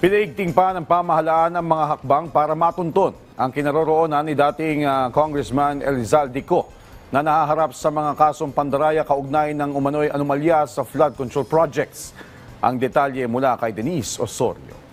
Pinaigting pa ng pamahalaan ang mga hakbang para matunton ang kinaroroonan ni dating Congressman Elizalde Co na nahaharap sa mga kasong pandaraya kaugnay ng umano'y anomalya sa flood control projects. Ang detalye mula kay Denise Osorio.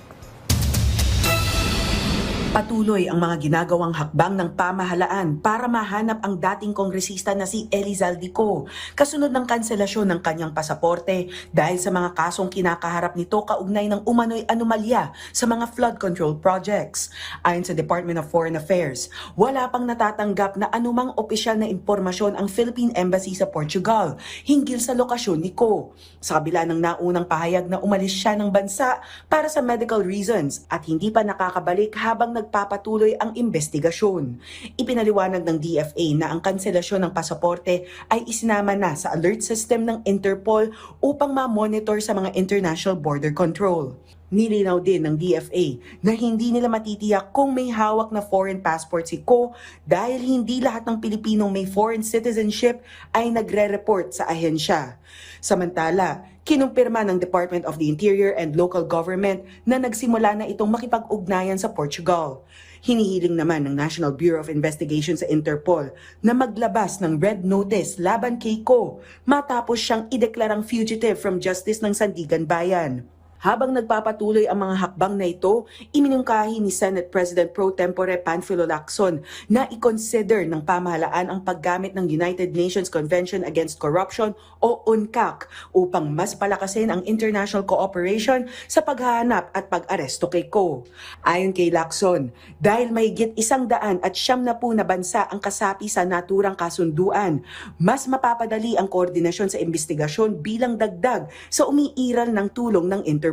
Patuloy ang mga ginagawang hakbang ng pamahalaan para mahanap ang dating kongresista na si Elizalde Co kasunod ng kanselasyon ng kanyang pasaporte dahil sa mga kasong kinakaharap nito kaugnay ng umano'y anomalya sa mga flood control projects. Ayon sa Department of Foreign Affairs, wala pang natatanggap na anumang opisyal na impormasyon ang Philippine Embassy sa Portugal hinggil sa lokasyon ni Co. Sa kabila ng naunang pahayag na umalis siya ng bansa para sa medical reasons at hindi pa nakakabalik habang nagpapatuloy ang investigasyon. Ipinaliwanag ng DFA na ang kanselasyon ng pasaporte ay isinama na sa alert system ng Interpol upang ma-monitor sa mga international border control. Nilinaw din ng DFA na hindi nila matitiyak kung may hawak na foreign passport si Co dahil hindi lahat ng Pilipinong may foreign citizenship ay nagre-report sa ahensya. Samantala, kinumpirma ng Department of the Interior and Local Government na nagsimula na itong makipag-ugnayan sa Portugal. Hinihiling naman ng National Bureau of Investigation sa Interpol na maglabas ng red notice laban kay Co matapos siyang ideklarang fugitive from justice ng Sandigan Bayan. Habang nagpapatuloy ang mga hakbang na ito, iminungkahi ni Senate President Pro Tempore Panfilo Lacson na i-consider ng pamahalaan ang paggamit ng United Nations Convention Against Corruption o UNCAC upang mas palakasin ang international cooperation sa paghahanap at pag-aresto kay Co. Ayon kay Lacson, dahil mahigit 100 at 90 na bansa ang kasapi sa naturang kasunduan, mas mapapadali ang koordinasyon sa investigasyon bilang dagdag sa umiiral ng tulong ng Interpol.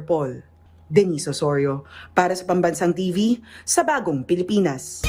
Denise Osorio, para sa Pambansang TV, sa Bagong Pilipinas.